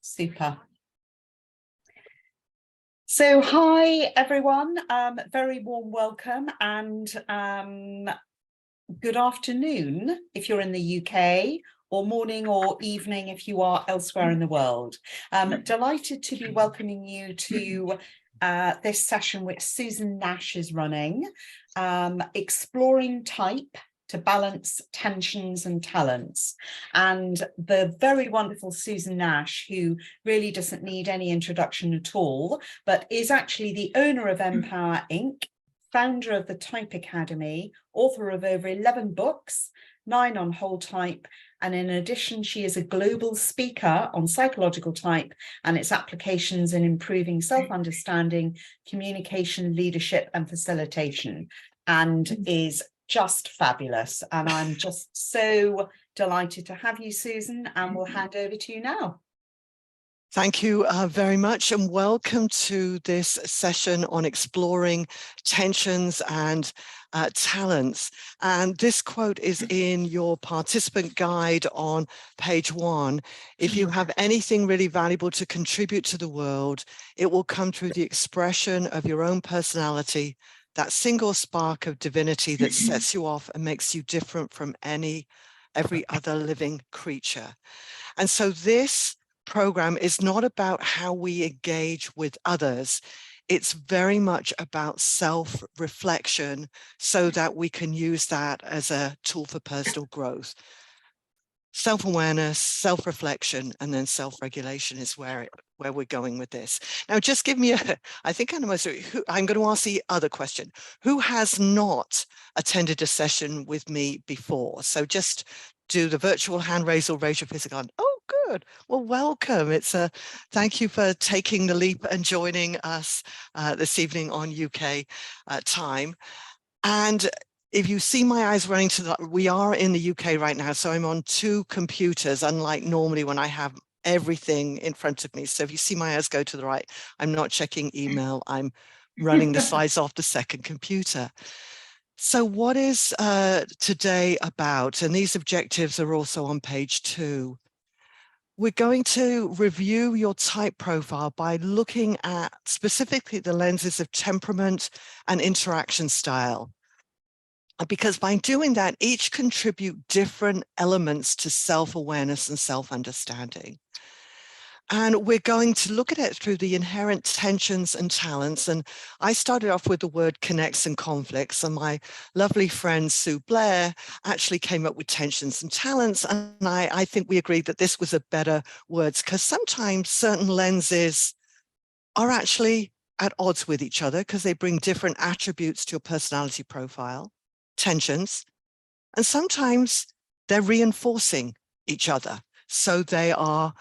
Super. So hi everyone, very warm welcome and good afternoon if you're in the UK, or morning or evening if you are elsewhere in the world. Delighted to be welcoming you to this session which Susan Nash is running, Exploring Type to Balance Tensions and Talents. And the very wonderful Susan Nash, who really doesn't need any introduction at all, but is actually the owner of Empower Inc., founder of the Type Academy, author of over 11 books, 9 on whole type, and in addition, she is a global speaker on psychological type and its applications in improving self-understanding, communication, leadership, and facilitation, and is just fabulous. And I'm just so delighted to have you, Susan, and we'll hand over to you now. Thank you very much, and welcome to this session on exploring tensions and talents. And this quote is in your participant guide on page 1. If you have anything really valuable to contribute to the world, it will come through the expression of your own personality, that single spark of divinity that sets you off and makes you different from every other living creature. And so this program is not about how we engage with others. It's very much about self-reflection so that we can use that as a tool for personal growth. Self-awareness, self-reflection, and then self-regulation is where we're going with this. Now, just give me I'm going to ask the other question. Who has not attended a session with me before? So just do the virtual hand raise or raise your physical hand. Oh, good. Well, welcome. Thank you for taking the leap and joining us this evening on UK time. And if you see my eyes running we are in the UK right now, so I'm on 2 computers, unlike normally when I have everything in front of me. So if you see my eyes go to the right, I'm not checking email, I'm running the slides off the second computer. So what is today about? And these objectives are also on page 2. We're going to review your type profile by looking at specifically the lenses of temperament and interaction style. Because by doing that, each contribute different elements to self-awareness and self-understanding. And we're going to look at it through the inherent tensions and talents. And I started off with the word connects and conflicts. And my lovely friend Sue Blair actually came up with tensions and talents. And I think we agreed that this was a better word, because sometimes certain lenses are actually at odds with each other because they bring different attributes to your personality profile. Tensions, and sometimes they're reinforcing each other, so they are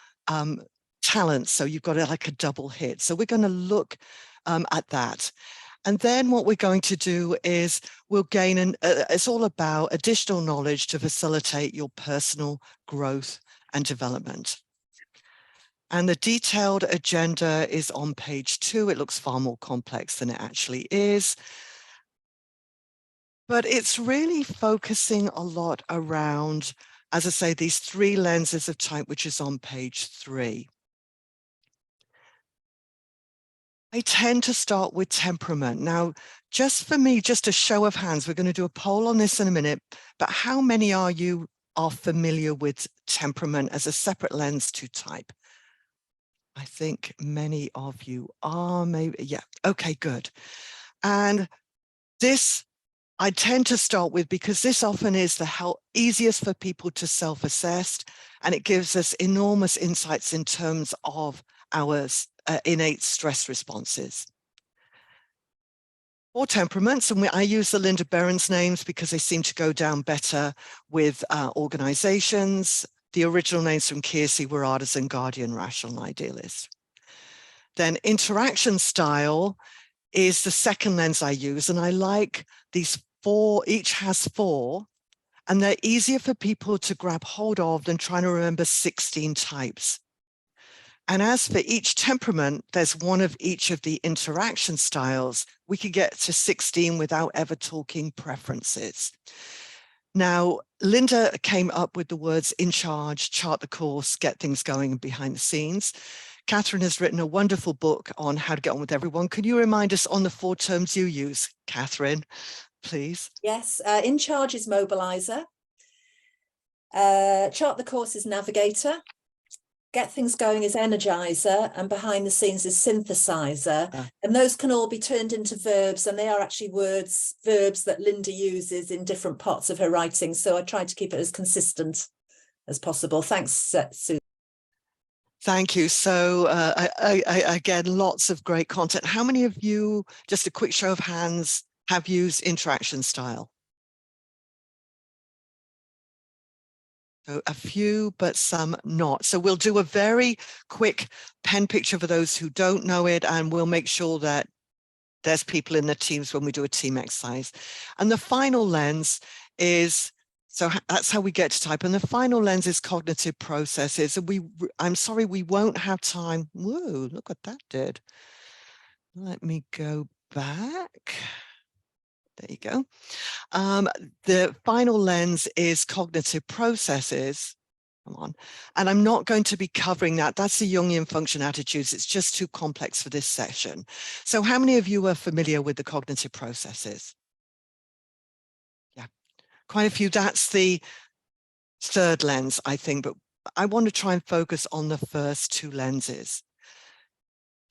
talents, so you've got like a double hit. So we're going to look at that, and then what we're going to do is we'll gain it's all about additional knowledge to facilitate your personal growth and development. And the detailed agenda is on page 2. It looks far more complex than it actually is. But it's really focusing a lot around, as I say, these 3 lenses of type, which is on page 3. I tend to start with temperament. Now, just for me, just a show of hands, we're going to do a poll on this in a minute, but how many are familiar with temperament as a separate lens to type? I think many of you are, maybe, yeah, okay, good. And this I tend to start with because this often is the easiest for people to self-assess, and it gives us enormous insights in terms of our innate stress responses. Or temperaments, and I use the Linda Berens names because they seem to go down better with organizations. The original names from Keirsey were Artisan, Guardian, Rational, and Idealist. Then interaction style is the second lens I use, and I like these 4, each has 4, and they're easier for people to grab hold of than trying to remember 16 types. And as for each temperament, there's one of each of the interaction styles. We could get to 16 without ever talking preferences. Now, Linda came up with the words in charge, chart the course, get things going, and behind the scenes. Catherine has written a wonderful book on how to get on with everyone. Can you remind us on the 4 terms you use, Catherine, please? Yes, in charge is mobilizer. Chart the course is navigator. Get things going is energizer, and behind the scenes is synthesizer. And those can all be turned into verbs, and they are actually verbs that Linda uses in different parts of her writing. So I tried to keep it as consistent as possible. Thanks, Sue. Thank you. So again, lots of great content. How many of you, just a quick show of hands, have used interaction style? So a few, but some not. So we'll do a very quick pen picture for those who don't know it, and we'll make sure that there's people in the teams when we do a team exercise. And the final lens is, so that's how we get to type. And the final lens is cognitive processes. And I'm sorry, we won't have time. Whoa, look what that did. Let me go back. There you go. The final lens is cognitive processes. Come on. And I'm not going to be covering that. That's the Jungian function attitudes. It's just too complex for this session. So how many of you are familiar with the cognitive processes? Yeah, quite a few. That's the third lens, I think, but I want to try and focus on the first 2 lenses.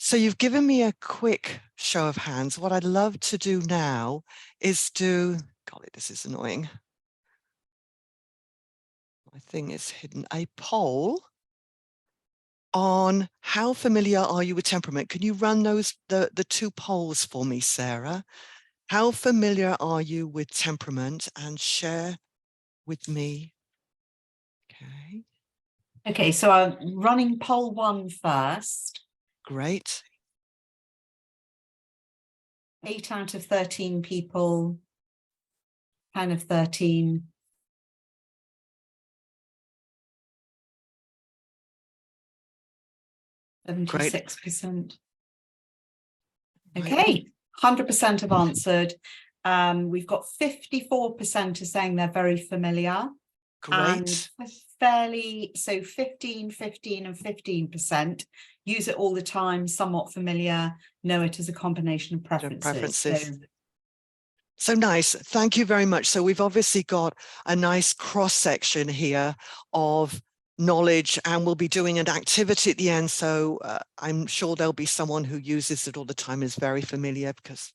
So you've given me a quick show of hands. What I'd love to do now is do, golly, this is annoying. My thing is hidden. A poll on how familiar are you with temperament? Can you run those, the 2 polls for me, Sarah? How familiar are you with temperament, and share with me? Okay. Okay, so I'm running poll 1 first. Great. 8 out of 13 people, 10 of 13. Great. 76%. Okay, 100% have answered. We've got 54% are saying they're very familiar. Great. And fairly, so 15, 15 and 15% use it all the time, somewhat familiar, know it as a combination of preferences. So nice. Thank you very much. So we've obviously got a nice cross section here of knowledge, and we'll be doing an activity at the end. So I'm sure there'll be someone who uses it all the time, is very familiar, because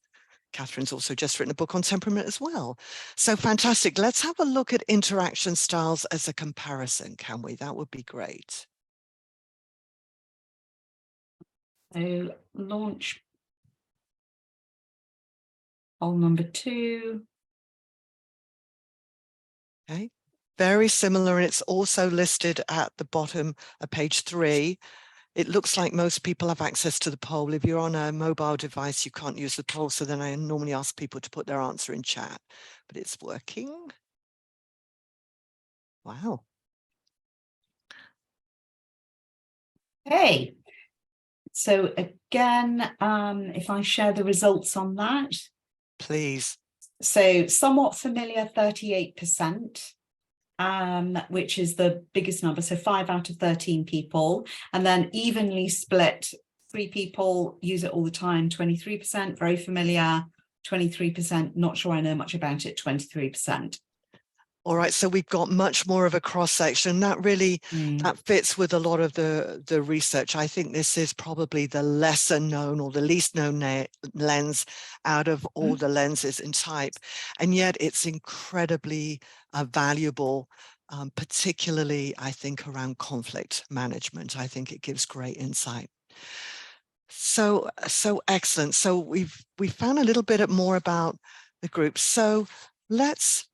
Catherine's also just written a book on temperament as well. So fantastic. Let's have a look at interaction styles as a comparison, can we? That would be great. So launch poll number 2. Okay, very similar, and it's also listed at the bottom of page 3. It looks like most people have access to the poll. If you're on a mobile device, you can't use the poll, so then I normally ask people to put their answer in chat, but it's working. Wow. Okay, so again, if I share the results on that. Please. So somewhat familiar, 38%, which is the biggest number. So 5 out of 13 people, and then evenly split. 3 people use it all the time, 23%, very familiar, 23%, not sure I know much about it, 23%. All right, so we've got much more of a cross section that really that fits with a lot of the research. I think this is probably the lesser known or the least known lens out of all the lenses in type, and yet it's incredibly valuable, particularly I think around conflict management. I think it gives great insight. So excellent. So we found a little bit more about the group. So let's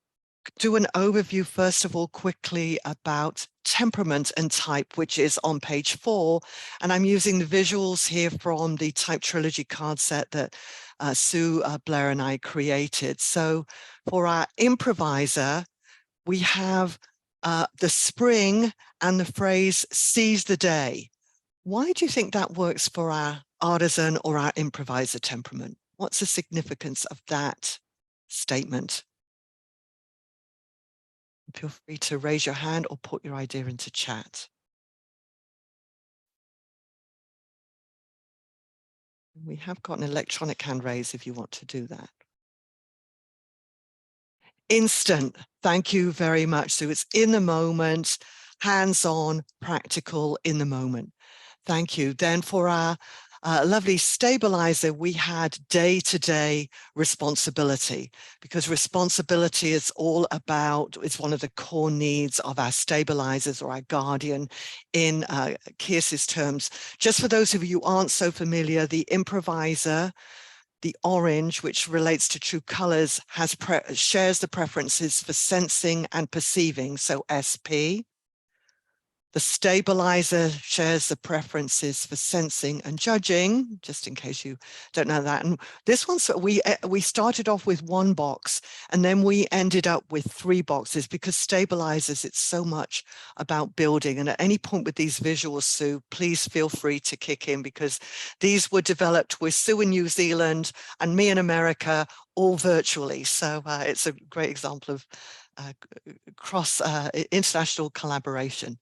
do an overview first of all quickly about temperament and type, which is on page 4, and I'm using the visuals here from the Type Trilogy card set that Sue, Blair and I created. So for our improviser, we have the spring and the phrase seize the day. Why do you think that works for our artisan or our improviser temperament? What's the significance of that statement? Feel free to raise your hand or put your idea into chat. We have got an electronic hand raise if you want to do that. Instant. Thank you very much. So it's in the moment, hands-on, practical, in the moment. Thank you. Then for our lovely stabilizer, we had day-to-day responsibility, because responsibility is all about, it's one of the core needs of our stabilizers or our guardian in Kiers's terms. Just for those of you who aren't so familiar, the improviser, the orange, which relates to true colors, shares the preferences for sensing and perceiving, so SP. The stabilizer shares the preferences for sensing and judging, just in case you don't know that. And this one, so we started off with one box, and then we ended up with 3 boxes, because stabilizers, it's so much about building. And at any point with these visuals, Sue, please feel free to kick in, because these were developed with Sue in New Zealand and me in America, all virtually. So it's a great example of cross international collaboration.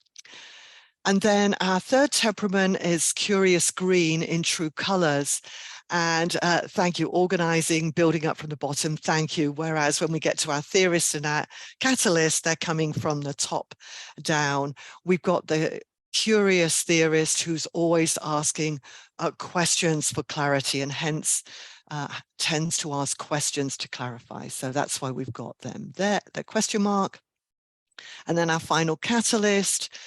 And then our third temperament is Curious Green in True Colors. And thank you, organizing, building up from the bottom, thank you. Whereas when we get to our theorists and our catalysts, they're coming from the top down. We've got the curious theorist who's always asking questions for clarity, and hence tends to ask questions to clarify. So that's why we've got them there, the question mark. And then our final catalyst,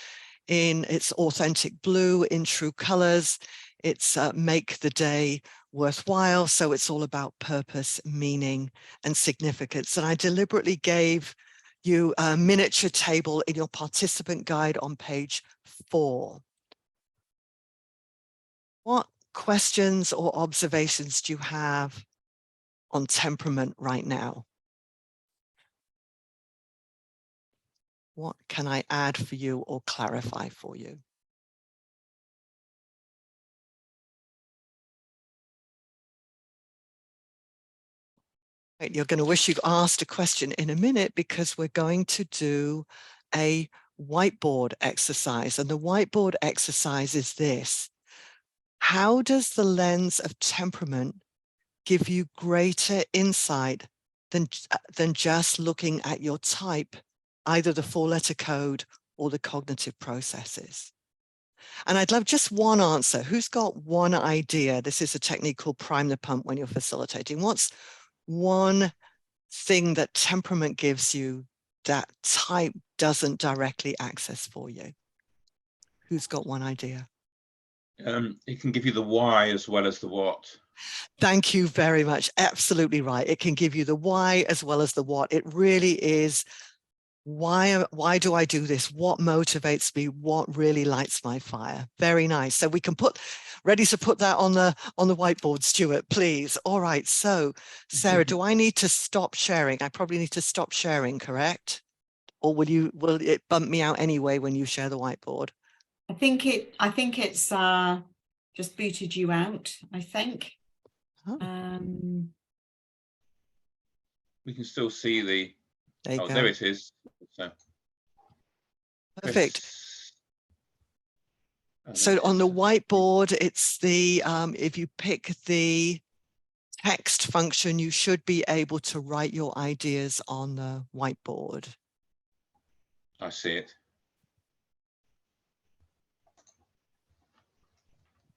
in its authentic blue, in True Colors, it's make the day worthwhile. So it's all about purpose, meaning, and significance. And I deliberately gave you a miniature table in your participant guide on page 4. What questions or observations do you have on temperament right now? What can I add for you or clarify for you? Right, you're going to wish you'd asked a question in a minute, because we're going to do a whiteboard exercise. And the whiteboard exercise is this: how does the lens of temperament give you greater insight than just looking at your type, either the 4-letter code or the cognitive processes? And I'd love just one answer. Who's got one idea? This is a technique called prime the pump when you're facilitating. What's one thing that temperament gives you that type doesn't directly access for you? Who's got one idea? It can give you the why as well as the what. Thank you very much. Absolutely right. It can give you the why as well as the what. It really is, why do I do this? What motivates me? What really lights my fire? Very nice. So we can ready to put that on the whiteboard, Stuart, please. All right. So Sarah, do I need to stop sharing? I probably need to stop sharing, correct? Or will it bump me out anyway when you share the whiteboard? I think it's just booted you out, I think. Oh. We can still see the, There you go. There it is. So perfect. So on the whiteboard, it's the, if you pick the text function, you should be able to write your ideas on the whiteboard. I see it.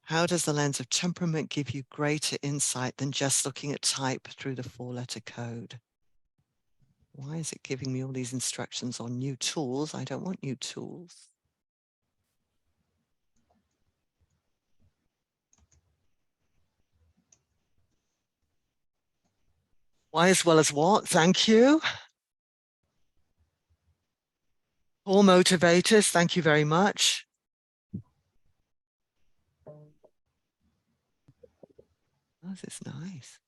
How does the lens of temperament give you greater insight than just looking at type through the 4-letter code? Why is it giving me all these instructions on new tools? I don't want new tools. Why as well as what? Thank you. All motivators, thank you very much. Oh, this is nice.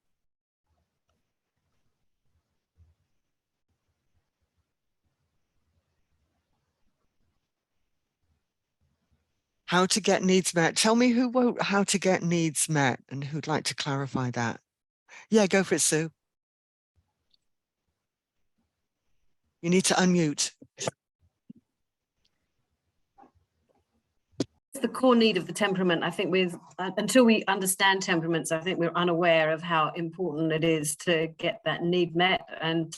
How to get needs met. Tell me who wrote how to get needs met and who'd like to clarify that. Yeah, go for it, Sue. You need to unmute. The core need of the temperament. I think until we understand temperaments, I think we're unaware of how important it is to get that need met. And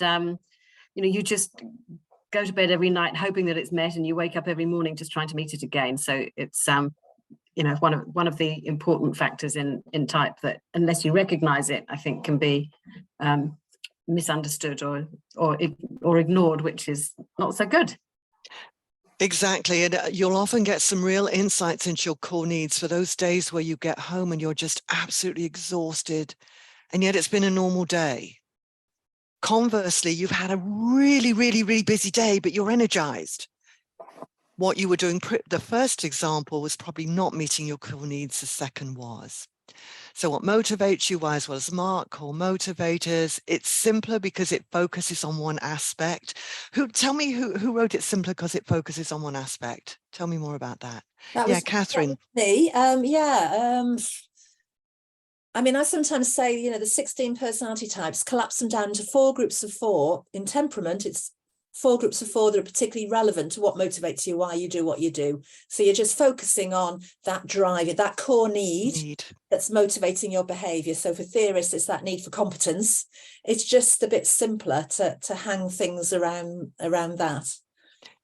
you just go to bed every night hoping that it's met, and you wake up every morning just trying to meet it again. So it's one of the important factors in type that, unless you recognize it, I think can be misunderstood or ignored, which is not so good. Exactly. And you'll often get some real insights into your core needs for those days where you get home and you're just absolutely exhausted, and yet it's been a normal day. Conversely, you've had a really, really, really busy day, but you're energized. What you were doing, the first example was probably not meeting your core needs, the second was. So what motivates you, why, as well as Mark, core motivators, it's simpler because it focuses on one aspect. Tell me who wrote it simpler because it focuses on one aspect? Tell me more about that. Catherine. Me. I mean, I sometimes say, the 16 personality types, collapse them down to 4 groups of 4. In temperament, it's 4 groups of 4 that are particularly relevant to what motivates you, why you do what you do. So you're just focusing on that drive, that core need that's motivating your behavior. So for theorists, it's that need for competence. It's just a bit simpler to hang things around that.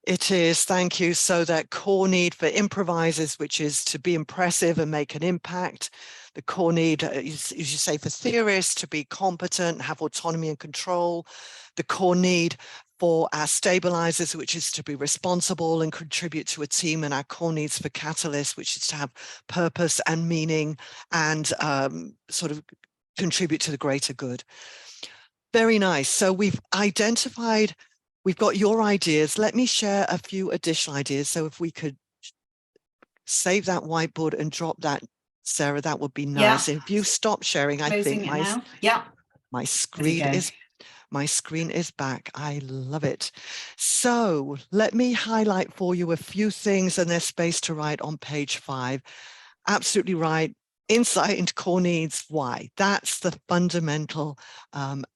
It is, thank you. So that core need for improvisers, which is to be impressive and make an impact. The core need, as you say, for theorists, to be competent, have autonomy and control. The core need for our stabilizers, which is to be responsible and contribute to a team, and our core needs for catalysts, which is to have purpose and meaning and sort of contribute to the greater good. Very nice. So we've identified, we've got your ideas. Let me share a few additional ideas. So if we could save that whiteboard and drop that, Sarah, that would be nice. Yeah. If you stop sharing, I think my screen is back. I love it. So let me highlight for you a few things, and there's space to write on page 5. Absolutely right. Insight into core needs. Why? That's the fundamental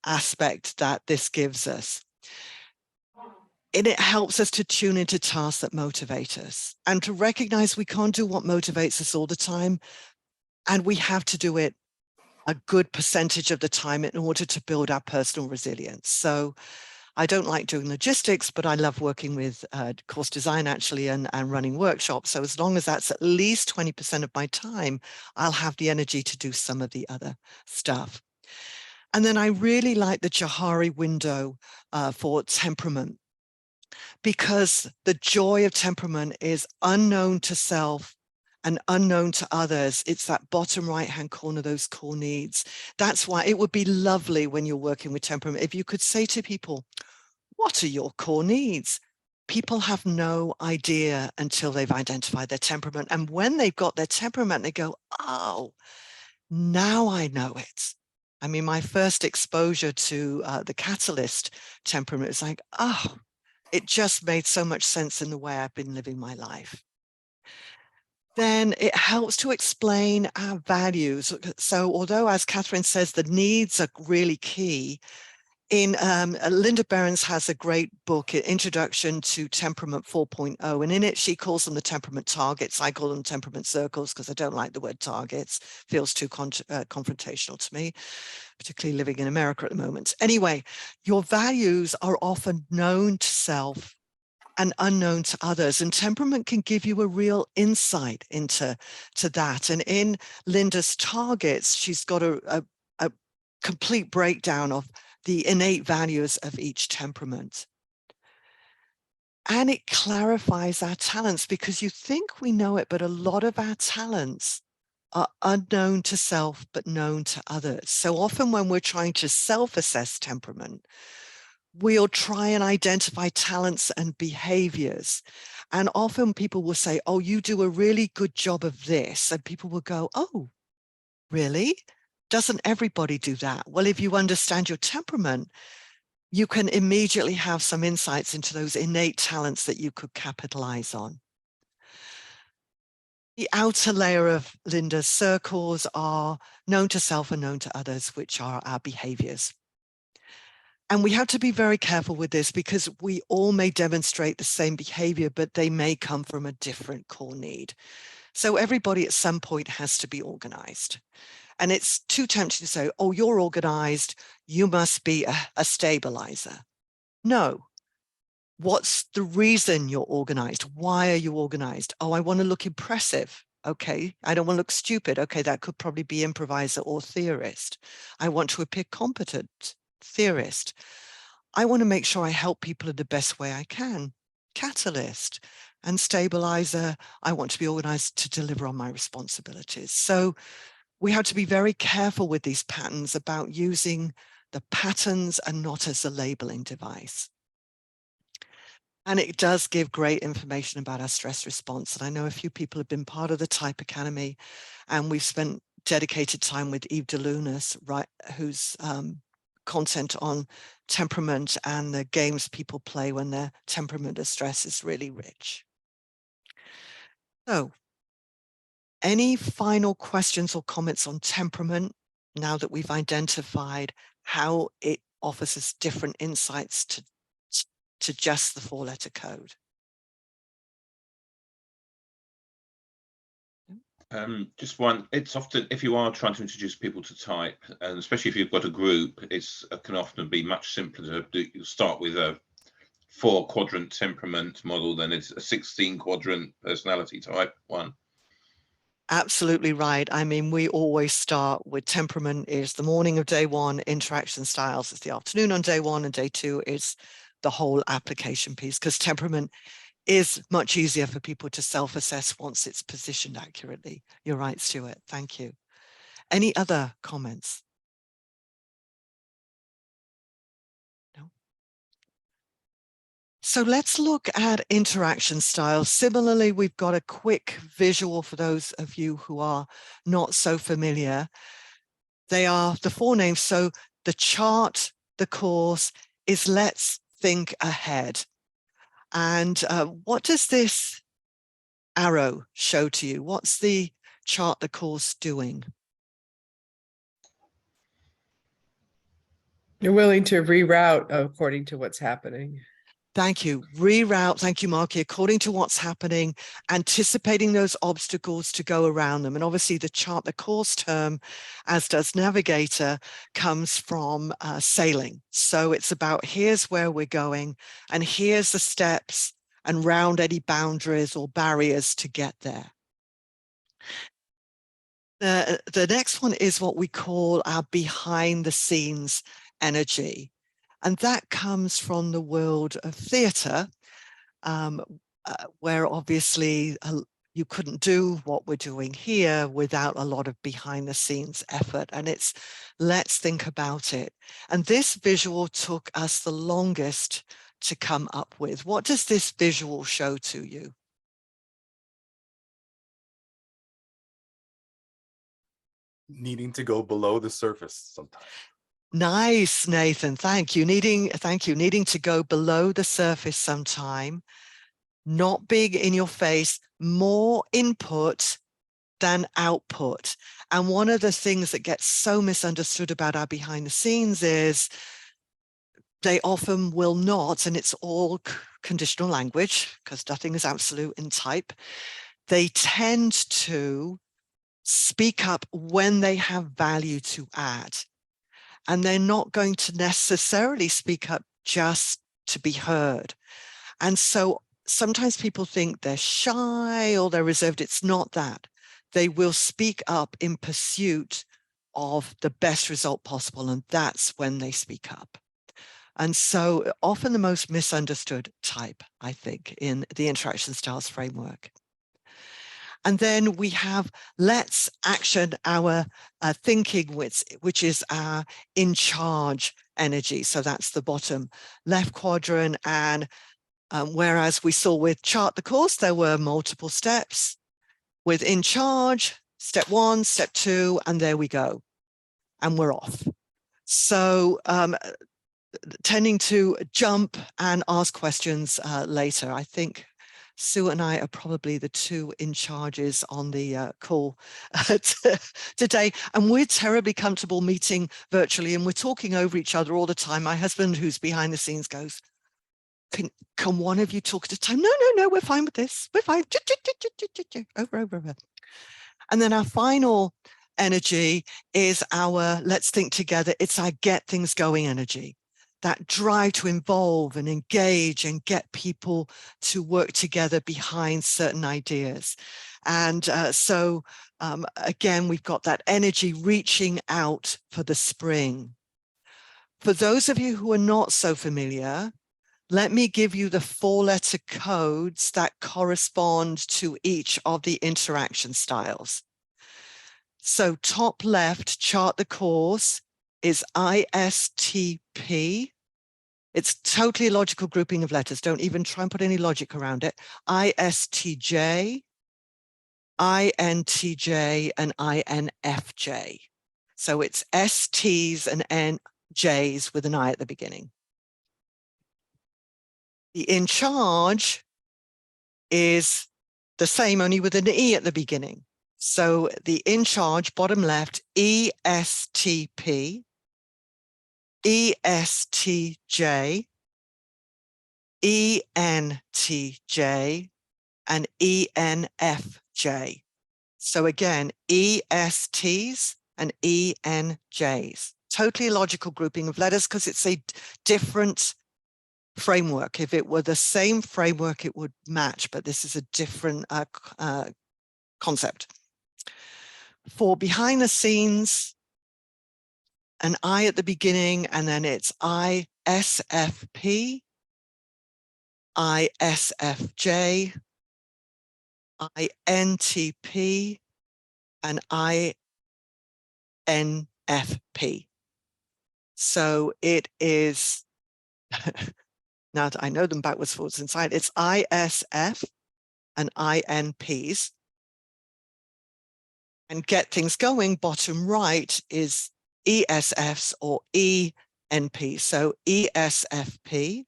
aspect that this gives us. And it helps us to tune into tasks that motivate us and to recognize we can't do what motivates us all the time. And we have to do it a good percentage of the time in order to build our personal resilience. So I don't like doing logistics, but I love working with course design actually and running workshops. So as long as that's at least 20% of my time, I'll have the energy to do some of the other stuff. And then I really like the Johari window for temperament, because the joy of temperament is unknown to self and unknown to others. It's that bottom right-hand corner, those core needs. That's why it would be lovely when you're working with temperament, if you could say to people, what are your core needs? People have no idea until they've identified their temperament. And when they've got their temperament, they go, oh, now I know it. I mean, my first exposure to the catalyst temperament is like, oh, it just made so much sense in the way I've been living my life. Then it helps to explain our values. So although, as Catherine says, the needs are really key, in Linda Behrens has a great book, Introduction to Temperament 4.0, and in it she calls them the temperament targets. I call them temperament circles because I don't like the word targets. Feels too confrontational to me, particularly living in America at the moment. Anyway, your values are often known to self and unknown to others, and temperament can give you a real insight into that. And in Linda's targets, she's got a complete breakdown of the innate values of each temperament. And it clarifies our talents, because you think we know it, but a lot of our talents are unknown to self, but known to others. So often when we're trying to self-assess temperament, we'll try and identify talents and behaviors. And often people will say, oh, you do a really good job of this. And people will go, oh, really? Doesn't everybody do that? Well, if you understand your temperament, you can immediately have some insights into those innate talents that you could capitalize on. The outer layer of Linda's circles are known to self and known to others, which are our behaviors. And we have to be very careful with this because we all may demonstrate the same behavior, but they may come from a different core need. So everybody at some point has to be organized. And it's too tempting to say, oh, you're organized, you must be a stabilizer. No. What's the reason you're organized? Why are you organized? Oh, I want to look impressive. Okay. I don't want to look stupid. Okay. That could probably be improviser or theorist. I want to appear competent. Theorist. I want to make sure I help people in the best way I can. Catalyst. And stabilizer. I want to be organized to deliver on my responsibilities. So we have to be very careful with these patterns about using the patterns and not as a labeling device. And it does give great information about our stress response. And I know a few people have been part of the Type Academy, and we've spent dedicated time with Eve DeLunas, right, whose content on temperament and the games people play when their temperament of stress is really rich. So, any final questions or comments on temperament now that we've identified how it offers us different insights to just the 4-letter code? Just one, it's often, if you are trying to introduce people to type, and especially if you've got a group, it can often be much simpler to start with a 4-quadrant temperament model than it's a 16-quadrant personality type one. Absolutely right. I mean, we always start with temperament is the morning of day 1, interaction styles is the afternoon on day 1, and day 2 is the whole application piece, because temperament is much easier for people to self-assess once it's positioned accurately. You're right, Stuart. Thank you. Any other comments? No. So let's look at interaction styles. Similarly, we've got a quick visual for those of you who are not so familiar. They are the 4 names. So the chart, the course is let's think ahead. And what does this arrow show to you? What's the chart, the course doing? You're willing to reroute according to what's happening. Thank you. Reroute. Thank you, Marky. According to what's happening, anticipating those obstacles to go around them. And obviously the chart, the course term, as does navigator, comes from sailing. So it's about here's where we're going and here's the steps and round any boundaries or barriers to get there. The next one is what we call our behind the scenes energy. And that comes from the world of theatre, where obviously you couldn't do what we're doing here without a lot of behind the scenes effort. And it's let's think about it. And this visual took us the longest to come up with. What does this visual show to you? Needing to go below the surface sometimes. Nice, Nathan. Thank you. Needing to go below the surface sometime, not big in your face, more input than output. And one of the things that gets so misunderstood about our behind the scenes is they often will not, and it's all conditional language because nothing is absolute in type. They tend to speak up when they have value to add. And they're not going to necessarily speak up just to be heard. And so sometimes people think they're shy or they're reserved. It's not that. They will speak up in pursuit of the best result possible. And that's when they speak up. And so often the most misunderstood type, I think, in the interaction styles framework. And then we have let's action our thinking, which is our in charge energy. So that's the bottom left quadrant. And whereas we saw with chart the course, there were multiple steps. With in charge, step 1, step 2, and there we go. And we're off. So tending to jump and ask questions later. I think Sue and I are probably the two in charges on the call today, and we're terribly comfortable meeting virtually, and we're talking over each other all the time. My husband, who's behind the scenes, goes, can one of you talk at a time? No, we're fine with this. We're fine. Over. And then our final energy is our let's think together. It's our get things going energy. That drive to involve and engage and get people to work together behind certain ideas. And again, we've got that energy reaching out for the spring. For those of you who are not so familiar, let me give you the 4-letter codes that correspond to each of the interaction styles. So top left, chart the course, is ISTP. It's totally a logical grouping of letters. Don't even try and put any logic around it. ISTJ, INTJ, and INFJ. So it's STs and NJs with an I at the beginning. The in charge is the same, only with an E at the beginning. So the in charge, bottom left, ESTP, ESTJ, ENTJ, and ENFJ. So again, ESTs and ENJs. Totally logical grouping of letters because it's a different framework. If it were the same framework, it would match, but this is a different concept. For behind the scenes, an I at the beginning, and then it's ISFP, ISFJ, INTP, and INFP. So it is, now that I know them backwards, forwards, inside, it's ISF and INPs. And get things going, bottom right, is ESFs or ENP. So ESFP,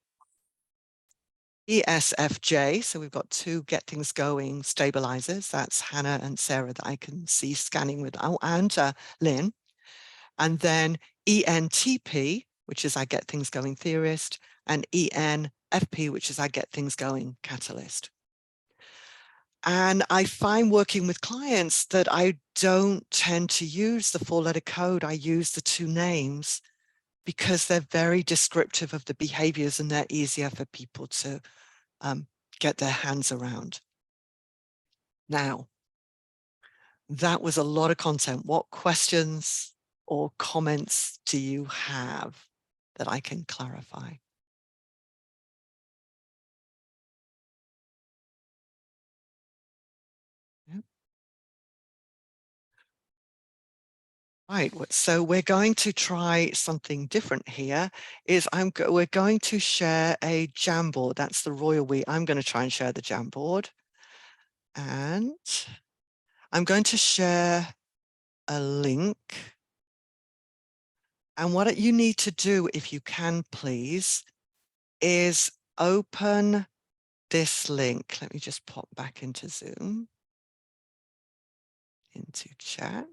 ESFJ. So we've got two get things going stabilizers. That's Hannah and Sarah that I can see scanning with, and Lynn. And then ENTP, which is I get things going theorist, and ENFP, which is I get things going catalyst. And I find working with clients that I don't tend to use the 4-letter code. I use the two names because they're very descriptive of the behaviors and they're easier for people to get their hands around. Now, that was a lot of content. What questions or comments do you have that I can clarify? Right, so we're going to try something different here. We're going to share a Jamboard. That's the royal we. I'm going to try and share the Jamboard. And I'm going to share a link. And what you need to do, if you can please, is open this link. Let me just pop back into Zoom, into chat.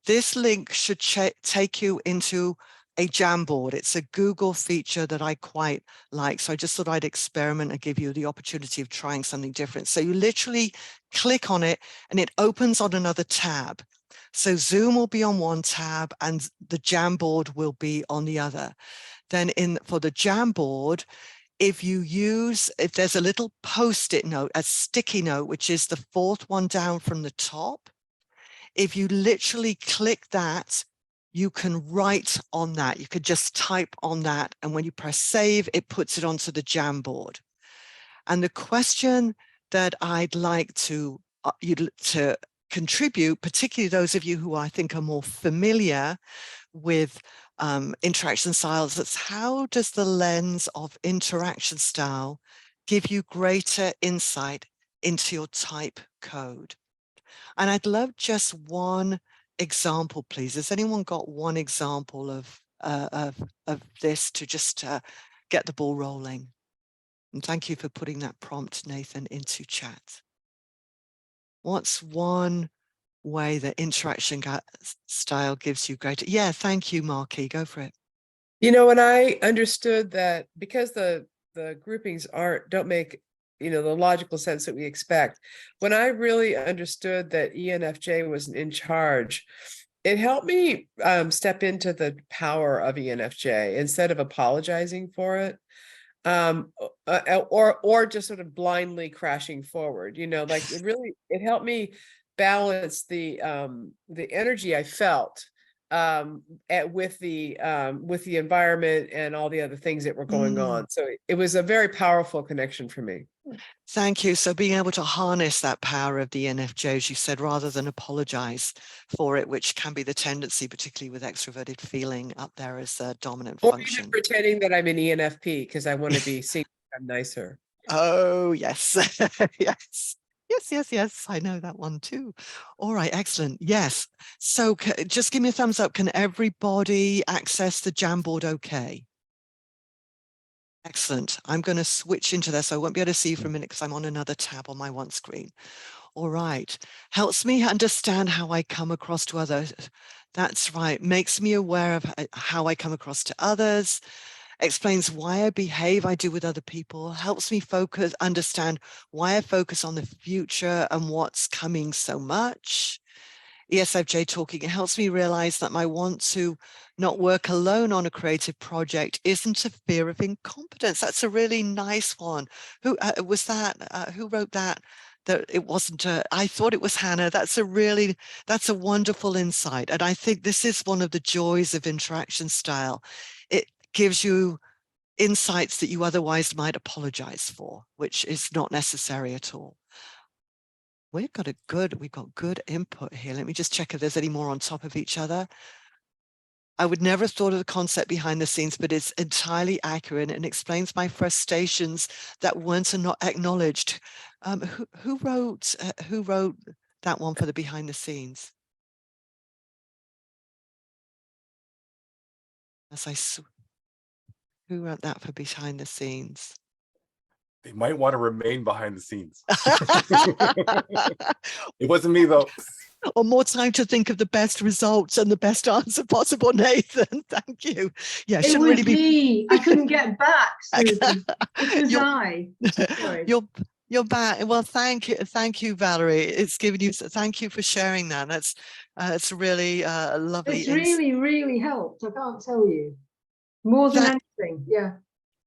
This link should take you into a Jamboard. It's a Google feature that I quite like. So I just thought I'd experiment and give you the opportunity of trying something different. So you literally click on it and it opens on another tab. So Zoom will be on one tab and the Jamboard will be on the other. Then for the Jamboard, if there's a little post-it note, a sticky note, which is the 4th one down from the top, if you literally click that, you can write on that. You could just type on that. And when you press save, it puts it onto the Jamboard. And the question that I'd like you to contribute, particularly those of you who I think are more familiar with interaction styles, that's how does the lens of interaction style give you greater insight into your type code? And I'd love just one example, please. Has anyone got one example of this to just get the ball rolling? And thank you for putting that prompt, Nathan, into chat. What's one way that interaction style gives you greater? Yeah, thank you, Marky. Go for it. You know, when I understood that, because the groupings don't make, you know, the logical sense that we expect, when I really understood that ENFJ was in charge, it helped me step into the power of ENFJ instead of apologizing for it. Or just sort of blindly crashing forward, you know, like it helped me balance the energy I felt with the environment and all the other things that were going on. So it was a very powerful connection for me. Thank you. So being able to harness that power of the ENFJ, as you said, rather than apologize for it, which can be the tendency, particularly with extroverted feeling up there as a dominant function. Or even pretending that I'm an ENFP because I want to be seen. I'm nicer. Oh, yes. Yes. Yes. I know that one too. All right, excellent. Yes. So just give me a thumbs up. Can everybody access the Jamboard okay? Excellent. I'm going to switch into this. I won't be able to see you for a minute because I'm on another tab on my one screen. All right. Helps me understand how I come across to others. That's right. Makes me aware of how I come across to others. Explains why I behave I do with other people. Helps me understand why I focus on the future and what's coming so much. ESFJ talking, it helps me realize that my want to not work alone on a creative project isn't a fear of incompetence. That's a really nice one. Who was that? Who wrote that? That it wasn't I thought it was Hannah. That's a wonderful insight. And I think this is one of the joys of interaction style. It gives you insights that you otherwise might apologize for, which is not necessary at all. We've got good input here. Let me just check if there's any more on top of each other. I would never have thought of the concept behind the scenes, but it's entirely accurate and explains my frustrations that weren't not acknowledged. Who wrote that one for the behind the scenes? Who wrote that for behind the scenes? They might want to remain behind the scenes. It wasn't me, though. Or more time to think of the best results and the best answer possible, Nathan. Thank you. Yeah, it shouldn't was really be. me. I couldn't get back, Susan. It was I. Sorry. You're back. Well, thank you, Valerie. It's given you. Thank you for sharing that. It's really lovely. It's really helped. I can't tell you. More than anything. Yeah.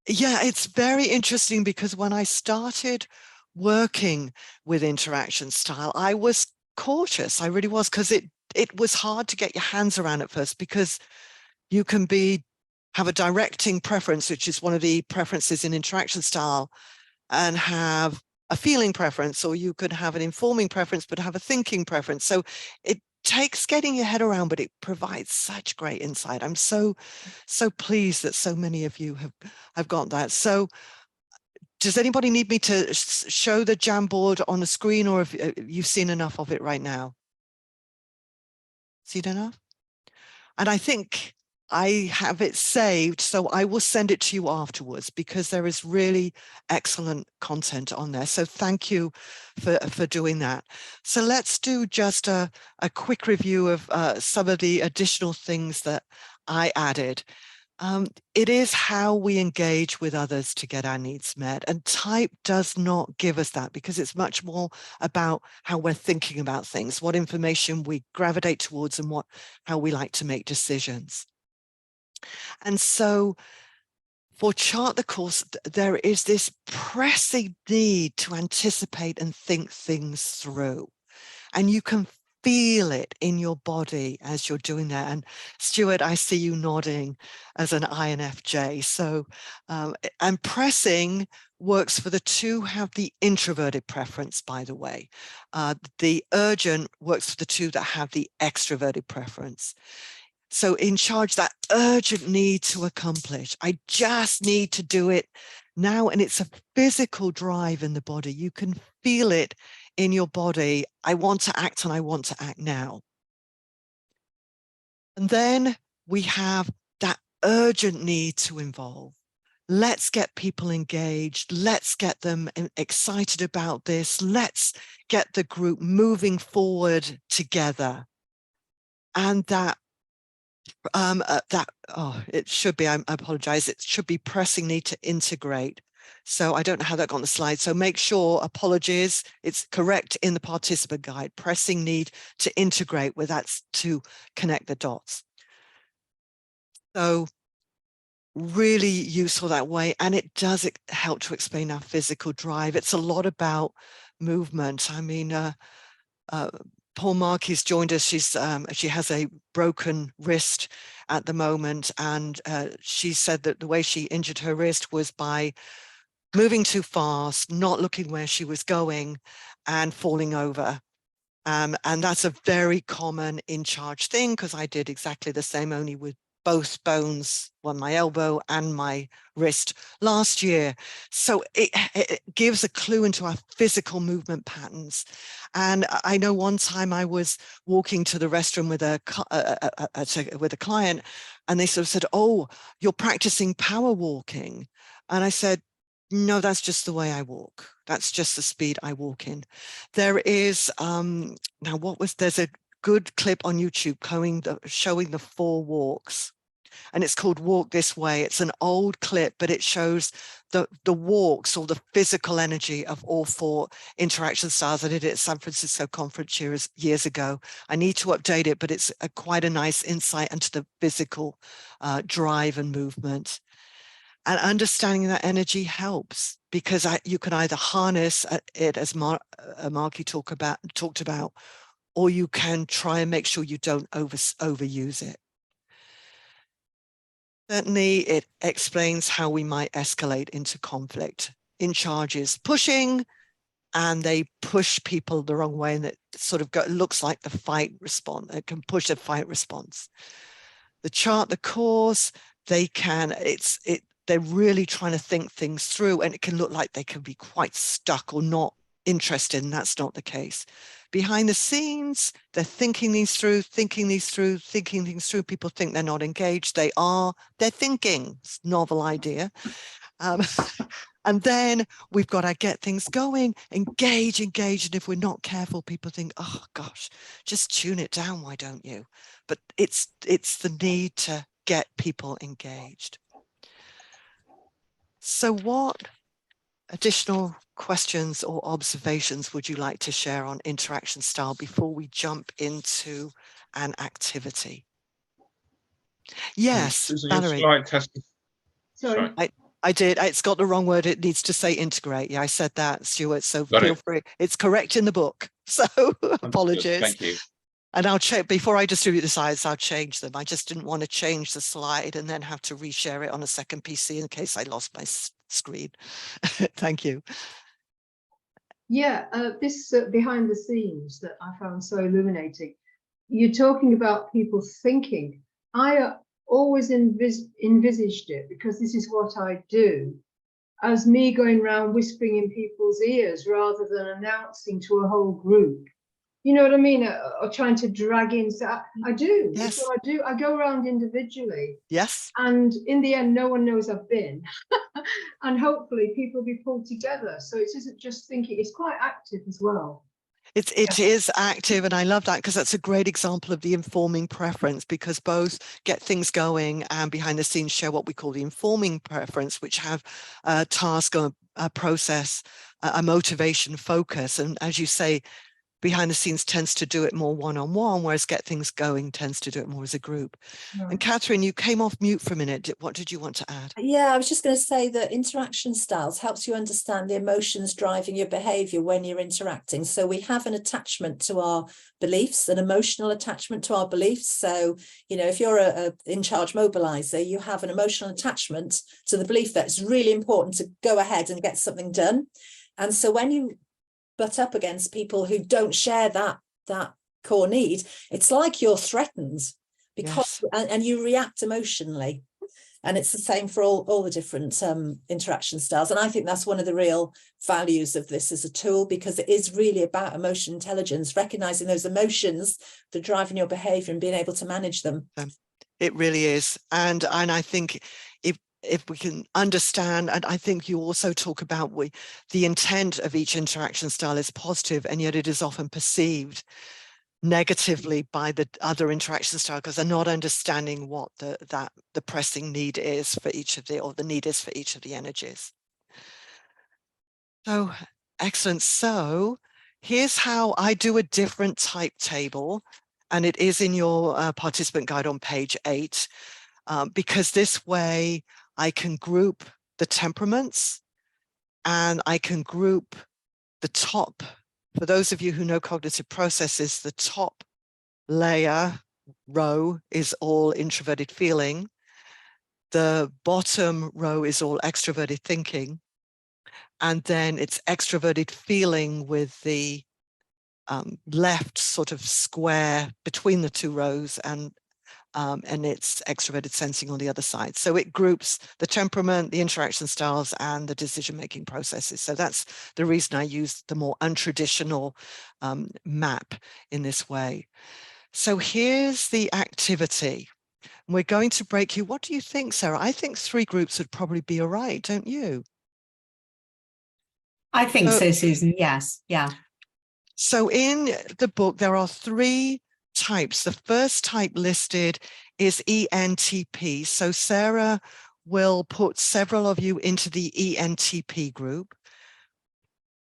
Yeah, it's very interesting because when I started working with interaction style, I was cautious. I really was, because it was hard to get your hands around at first, because you can have a directing preference, which is one of the preferences in interaction style, and have a feeling preference, or you could have an informing preference but have a thinking preference. So it takes getting your head around, but it provides such great insight. I'm so pleased that so many of you have got that. So does anybody need me to show the Jamboard on the screen, or have you seen enough of it right now? Seen enough? And I think I have it saved, so I will send it to you afterwards, because there is really excellent content on there. So thank you for doing that. So let's do just a quick review of some of the additional things that I added. It is how we engage with others to get our needs met, and type does not give us that, because it's much more about how we're thinking about things, what information we gravitate towards, and how we like to make decisions. And so for Chart the Course, there is this pressing need to anticipate and think things through, and you can feel it in your body as you're doing that. And Stuart, I see you nodding as an INFJ. So, and pressing works for the two who have the introverted preference, by the way. The urgent works for the two that have the extroverted preference. So in charge, that urgent need to accomplish, I just need to do it now. And it's a physical drive in the body. You can feel it in your body. I want to act, and I want to act now. And then we have that urgent need to involve. let's get people engaged. Let's get them excited about this. Let's get the group moving forward together. And it should be, I apologize, it should be pressing need to integrate. So I don't know how that got on the slide. So make sure, apologies, it's correct in the participant guide, pressing need to integrate, where that's to connect the dots. So really useful that way. And it does help to explain our physical drive. It's a lot about movement. I mean, Paul Markey's joined us. She has a broken wrist at the moment, and she said that the way she injured her wrist was by moving too fast, not looking where she was going, and falling over. And that's a very common in charge thing, because I did exactly the same, only with both bones, my elbow and my wrist, last year. So it gives a clue into our physical movement patterns. And I know one time I was walking to the restroom with a client, and they sort of said, "Oh, you're practicing power walking." And I said, "No, that's just the way I walk. That's just the speed I walk in." There is, there's a good clip on YouTube showing the 4 walks, and it's called Walk This Way. It's an old clip, but it shows the walks, or the physical energy of all 4 interaction styles. I did it at San Francisco conference years ago. I need to update it, but it's quite a nice insight into the physical drive and movement. And understanding that energy helps, because you can either harness it, as Marky talked about, or you can try and make sure you don't overuse it. Certainly, it explains how we might escalate into conflict. In charges pushing, and they push people the wrong way, and it sort of looks like the fight response. It can push a fight response. The chart, the cause, they're really trying to think things through, and it can look like they can be quite stuck or not interested, and that's not the case. Behind the scenes, they're thinking things through. People think they're not engaged. They are. They're thinking. It's a novel idea. And then we've got to get things going, engage. And if we're not careful, people think, "Oh gosh, just tune it down. Why don't you?" But it's the need to get people engaged. So what additional questions or observations would you like to share on interaction style before we jump into an activity? Yes, Susan, Valerie. your slide test. Sorry. I did. It's got the wrong word. It needs to say integrate. Yeah, I said that, Stuart. So feel free. It's correct in the book. So apologies. Thank you. And I'll check before I distribute the slides. I'll change them. I just didn't want to change the slide and then have to reshare it on a second PC in case I lost my screen. Thank you. Yeah, this behind the scenes that I found so illuminating. You're talking about people thinking. I always envisaged it, because this is what I do, as me going around whispering in people's ears rather than announcing to a whole group. You know what I mean? Or trying to drag in. So I do. Yes. That's what I do. I go around individually. Yes. And in the end, no one knows I've been. And hopefully people will be pulled together. So it isn't just thinking, it's quite active as well. It is active, and I love that, because that's a great example of the informing preference, because both get things going and behind the scenes share what we call the informing preference, which have a task or a process, a motivation focus. And as you say, behind the scenes tends to do it more one-on-one, whereas get things going tends to do it more as a group. Right. And Catherine, you came off mute for a minute. What did you want to add? Yeah, I was just going to say that interaction styles helps you understand the emotions driving your behavior when you're interacting. So we have an attachment to our beliefs, an emotional attachment to our beliefs. So, you know, if you're a in-charge mobilizer, you have an emotional attachment to the belief that it's really important to go ahead and get something done. And so when you butt up against people who don't share that core need, it's like you're threatened, because yes. and you react emotionally. And it's the same for all the different interaction styles. And I think that's one of the real values of this as a tool, because it is really about emotion intelligence, recognizing those emotions that are driving your behavior and being able to manage them. It really is. And I think if we can understand, and I think you also talk about the intent of each interaction style is positive, and yet it is often perceived negatively by the other interaction style because they're not understanding what the pressing need is for each of the need is for each of the energies. So excellent. So here's how I do a different type table, and it is in your participant guide on page 8, because this way I can group the temperaments and I can group the top. For those of you who know cognitive processes, the top row is all introverted feeling. The bottom row is all extroverted thinking. And then it's extroverted feeling with the left sort of square between the two rows, and it's extroverted sensing on the other side. So it groups the temperament, the interaction styles, and the decision-making processes. So that's the reason I use the more untraditional map in this way. So here's the activity. We're going to break you. What do you think, Sarah? I think 3 groups would probably be all right, don't you? I think so, Susan. Yes. Yeah. So in the book, there are 3 types. The first type listed is ENTP. So Sarah will put several of you into the ENTP group.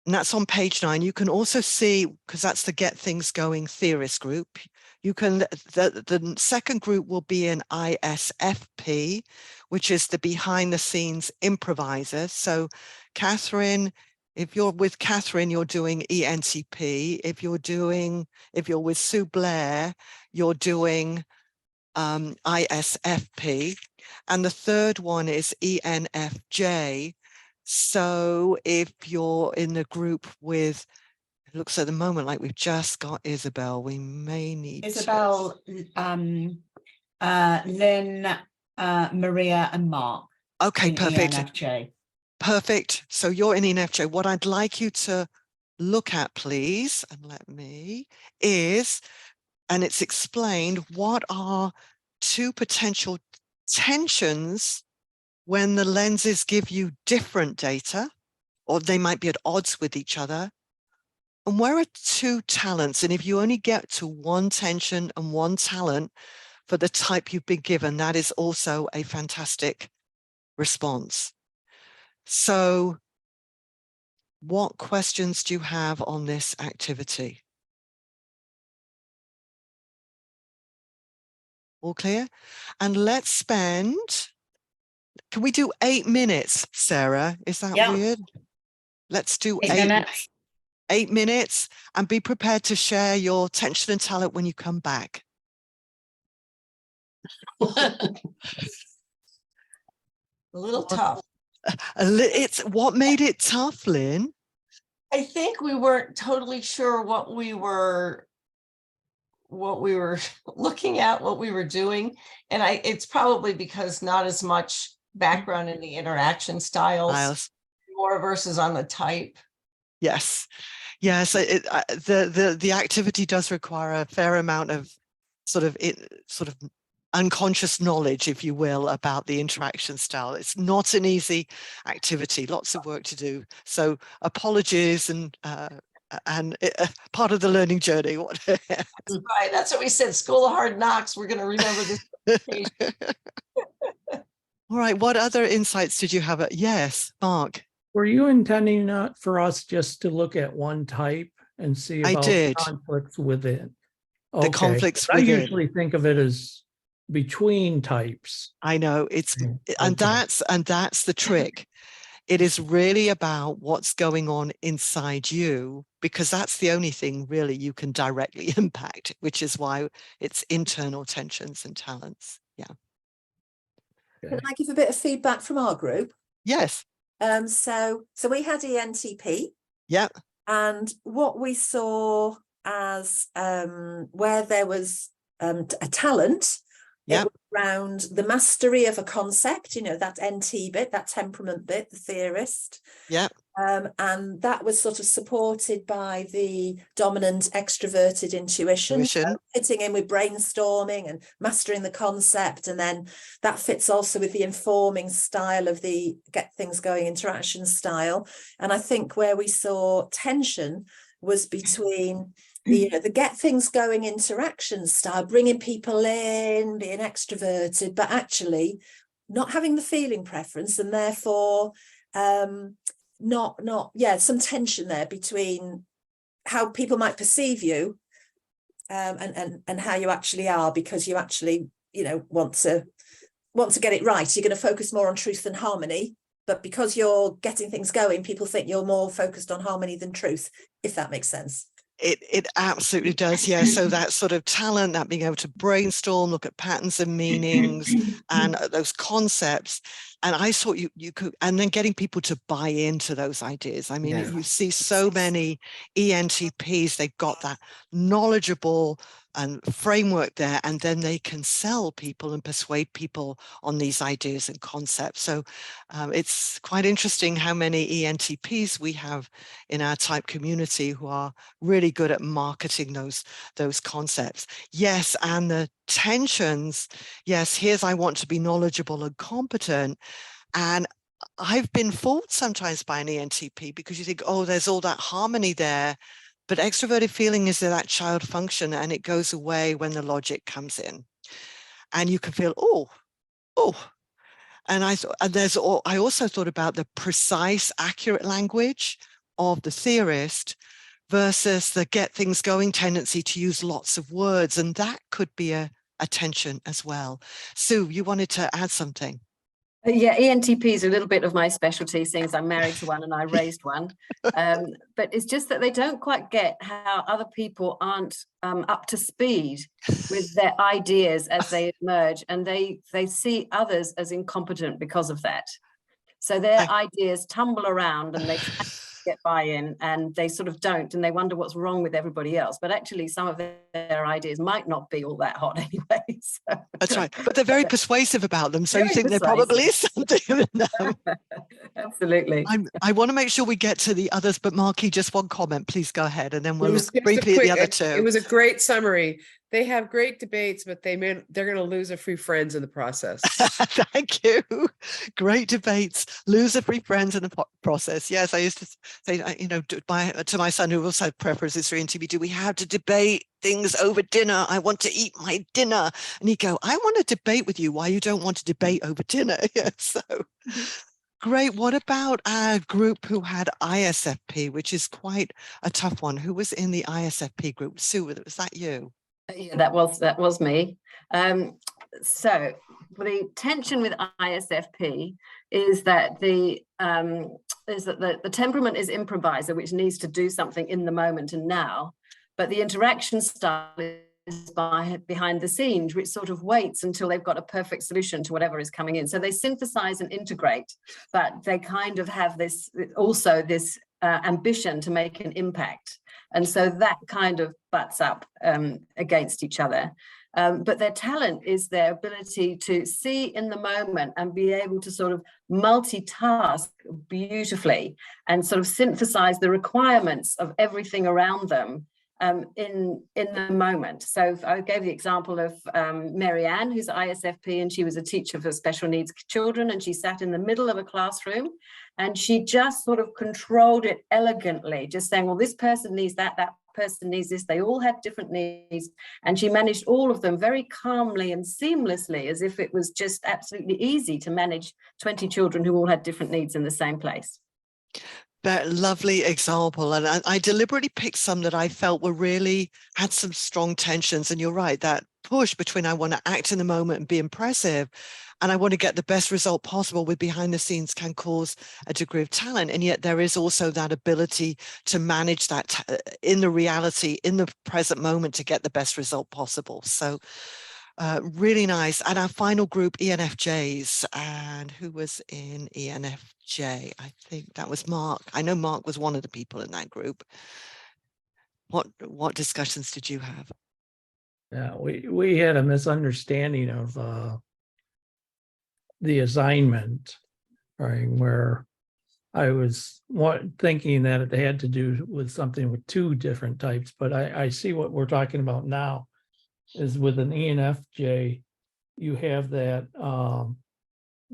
And that's on page 9. You can also see, because that's the Get Things Going theorist group, you can, the second group will be an ISFP, which is the behind the scenes improviser. So Catherine, if you're with Catherine, you're doing ENTP. If you're with Sue Blair, you're doing ISFP. And the third one is ENFJ. So if you're in the group with, it looks at the moment like we've just got Isabel, we may need Isabel, Lynn, Maria, and Mark. Okay, perfect. ENFJ. Perfect. So you're in ENFJ. What I'd like you to look at, please, and let me, is, and it's explained, what are 2 potential tensions when the lenses give you different data, or they might be at odds with each other. And where are 2 talents? And if you only get to 1 tension and 1 talent for the type you've been given, that is also a fantastic response. So what questions do you have on this activity? All clear? And let's spend, can we do 8 minutes, Sarah? Is that weird? Let's do 8 minutes. 8 minutes, and be prepared to share your tension and talent when you come back. A little tough. It's what made it tough, Lynn? I think we weren't totally sure what we were looking at, what we were doing. And it's probably because not as much background in the interaction styles. More versus on the type. Yes. Yes, the activity does require a fair amount of sort of unconscious knowledge, if you will, about the interaction style. It's not an easy activity, lots of work to do. So apologies and part of the learning journey. That's right. That's what we said. School of Hard Knocks. We're going to remember this. All right. What other insights did you have? Yes, Mark. Were you intending for us just to look at one type and see about the conflicts within? Okay. The conflicts within. I usually think of it as between types. I know it's, and that's the trick. It is really about what's going on inside you, because that's the only thing really you can directly impact, which is why it's internal tensions and talents. Yeah. Can I give a bit of feedback from our group? Yes. So we had ENTP. Yeah. And what we saw as where there was a talent, it was around the mastery of a concept, that NT bit, that temperament bit, the theorist. Yeah. And that was sort of supported by the dominant extroverted intuition, so fitting in with brainstorming and mastering the concept. And then that fits also with the informing style of the get things going interaction style. And I think where we saw tension was between the get things going interaction style, bringing people in, being extroverted, but actually not having the feeling preference, and therefore some tension there between how people might perceive you and how you actually are, because you actually want to get it right. You're going to focus more on truth than harmony, but because you're getting things going, people think you're more focused on harmony than truth, if that makes sense. It absolutely does, yeah. So that sort of talent, that being able to brainstorm, look at patterns and meanings and those concepts. And I thought you could, and then getting people to buy into those ideas. I mean, you see so many ENTPs, they've got that knowledgeable and framework there, and then they can sell people and persuade people on these ideas and concepts. So it's quite interesting how many ENTPs we have in our type community who are really good at marketing those concepts. Yes, and the tensions, yes, here's I want to be knowledgeable and competent. And I've been fooled sometimes by an ENTP, because you think, oh, there's all that harmony there. But extroverted feeling is that child function, and it goes away when the logic comes in. And you can feel, oh. And I also thought about the precise, accurate language of the theorist versus the get things going tendency to use lots of words. And that could be a tension as well. Sue, you wanted to add something? Yeah, ENTP is a little bit of my specialty, seeing as I'm married to one and I raised one. But it's just that they don't quite get how other people aren't up to speed with their ideas as they emerge, and they see others as incompetent because of that. So their ideas tumble around and they get buy-in, and they sort of don't, and they wonder what's wrong with everybody else. But actually some of their ideas might not be all that hot anyway. So. That's right, but they're very persuasive about them, so you think there probably is something in them. Absolutely. I want to make sure we get to the others, but Marky, just one comment, please go ahead, and then we'll look briefly at the other two. It was a great summary. They have great debates, but they're going to lose a few friends in the process. Thank you. Great debates, lose a few friends in the process. Yes, I used to say, to my son, who also had preferences for ENTP, do we have to debate things over dinner? I want to eat my dinner. And he'd go, I want to debate with you why you don't want to debate over dinner. Yeah, so great. What about our group who had ISFP, which is quite a tough one? Who was in the ISFP group? Sue, was that you? Yeah, that was me. So the tension with ISFP is that the temperament is improviser, which needs to do something in the moment and now, but the interaction style is behind the scenes, which sort of waits until they've got a perfect solution to whatever is coming in. So they synthesize and integrate, but they kind of have this ambition to make an impact. And so that kind of butts up against each other. But their talent is their ability to see in the moment and be able to sort of multitask beautifully and sort of synthesize the requirements of everything around them in the moment. So I gave the example of Mary Ann, who's ISFP, and she was a teacher for special needs children, and she sat in the middle of a classroom and she just sort of controlled it elegantly, just saying, well, this person needs that person needs this. They all have different needs, and she managed all of them very calmly and seamlessly, as if it was just absolutely easy to manage 20 children who all had different needs in the same place. That lovely example. And I deliberately picked some that I felt were really had some strong tensions. And you're right, that push between I want to act in the moment and be impressive, and I want to get the best result possible with behind the scenes can cause a degree of talent. And yet there is also that ability to manage that in the reality, in the present moment, to get the best result possible. So really nice. And our final group, ENFJs. And who was in ENFJ? I think that was Mark. I know Mark was one of the people in that group. What discussions did you have? Yeah, we had a misunderstanding of the assignment, right, where I was thinking that it had to do with something with two different types, but I see what we're talking about now is with an ENFJ, you have that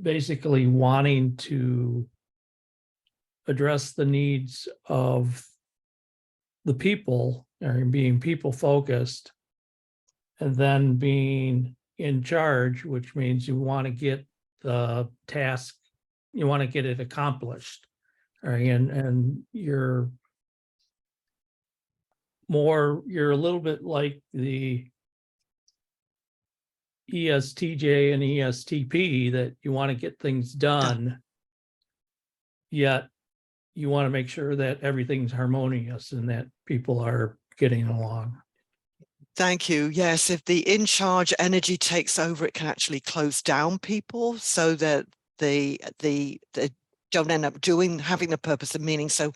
basically wanting to address the needs of the people or being people focused, and then being in charge, which means you want to get the task, you want to get it accomplished. Right? And you're a little bit like the ESTJ and ESTP, that you want to get things done, yet you want to make sure that everything's harmonious and that people are getting along. Thank you. Yes, if the in-charge energy takes over, it can actually close down people so that they don't end up having the purpose and meaning. So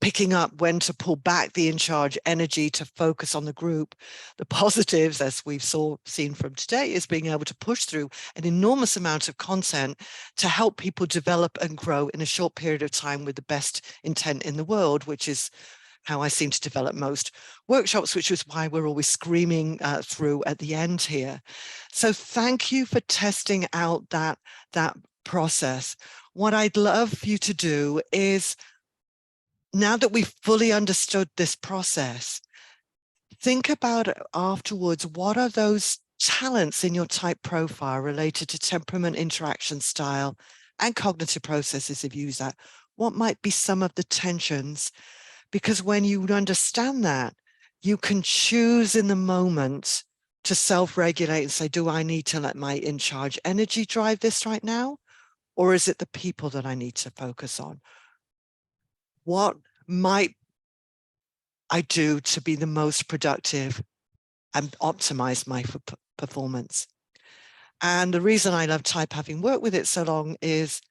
picking up when to pull back the in-charge energy to focus on the group. The positives, as we've seen from today, is being able to push through an enormous amount of content to help people develop and grow in a short period of time with the best intent in the world, which is how I seem to develop most workshops, which is why we're always screaming through at the end here. So thank you for testing out that process. What I'd love you to do is, now that we've fully understood this process, think about it afterwards. What are those talents in your type profile related to temperament, interaction style, and cognitive processes if you use that? What might be some of the tensions? Because when you understand that, you can choose in the moment to self-regulate and say, do I need to let my in-charge energy drive this right now? Or is it the people that I need to focus on? What might I do to be the most productive and optimize my performance? And the reason I love type, having worked with it so long, is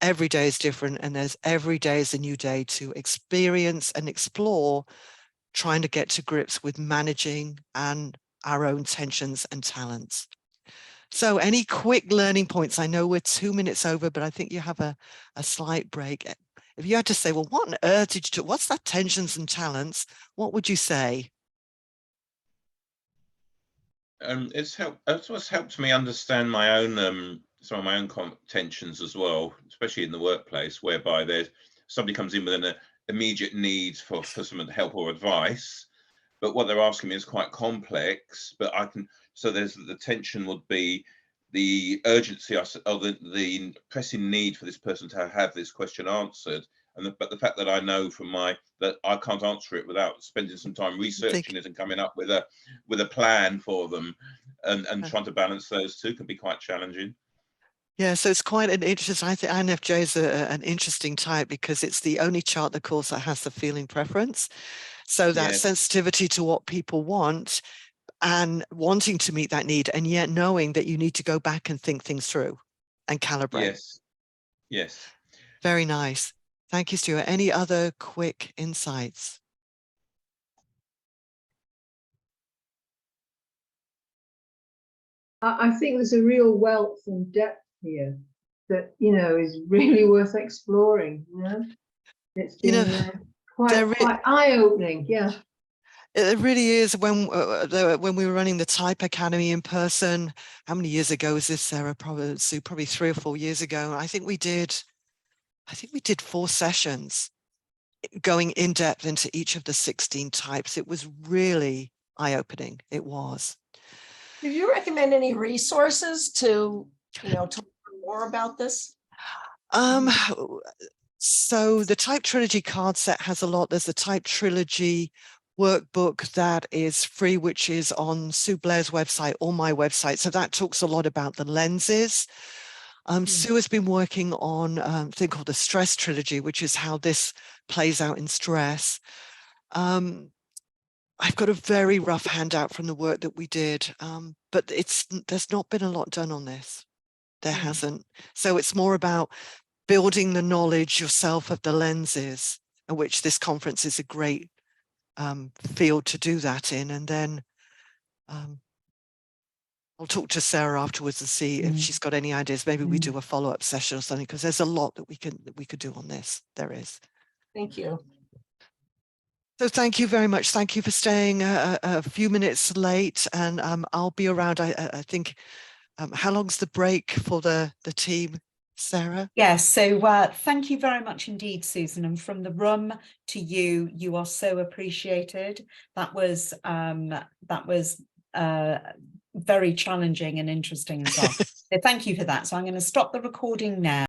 every day is different, and every day is a new day to experience and explore, trying to get to grips with managing and our own tensions and talents. So any quick learning points? I know we're 2 minutes over, but I think you have a slight break. If you had to say, well, what on earth did you do? What's that tensions and talents? What would you say? It's what's helped me understand my own some of my own tensions as well, especially in the workplace, whereby somebody comes in with an immediate need for some help or advice, but what they're asking me is quite complex. But so there's the tension would be the urgency or the pressing need for this person to have this question answered, but the fact that I know from that I can't answer it without spending some time researching it and coming up with a plan for them, and trying to balance those two can be quite challenging. Yeah, so it's quite an interesting, I think INFJ is an interesting type because it's the only chart, of course, that has the feeling preference. So that sensitivity to what people want and wanting to meet that need, and yet knowing that you need to go back and think things through and calibrate. Yes. Very nice. Thank you, Stuart. Any other quick insights? I think there's a real wealth and depth here that, is really worth exploring. It's been quite eye-opening. Yeah. It really is. When we were running the Type Academy in person, how many years ago was this, Sarah? Probably 3 or 4 years ago. I think we did 4 sessions going in depth into each of the 16 types. It was really eye-opening. It was. Do you recommend any resources to learn more about this? So the Type Trilogy card set has a lot. There's the Type Trilogy workbook that is free, which is on Sue Blair's website or my website. So that talks a lot about the lenses. Sue has been working on a thing called the Stress Trilogy, which is how this plays out in stress. I've got a very rough handout from the work that we did, but there's not been a lot done on this. There hasn't. So it's more about building the knowledge yourself of the lenses, which this conference is a great field to do that in. And then I'll talk to Sarah afterwards and see if she's got any ideas. Maybe we do a follow-up session or something, because there's a lot that we could do on this. There is. Thank you. So thank you very much. Thank you for staying a few minutes late, and I'll be around. I think. How long's the break for the team, Sarah? Yes, so thank you very much indeed, Susan. And from the room to you, you are so appreciated. That was very challenging and interesting as well. So thank you for that. So I'm going to stop the recording now.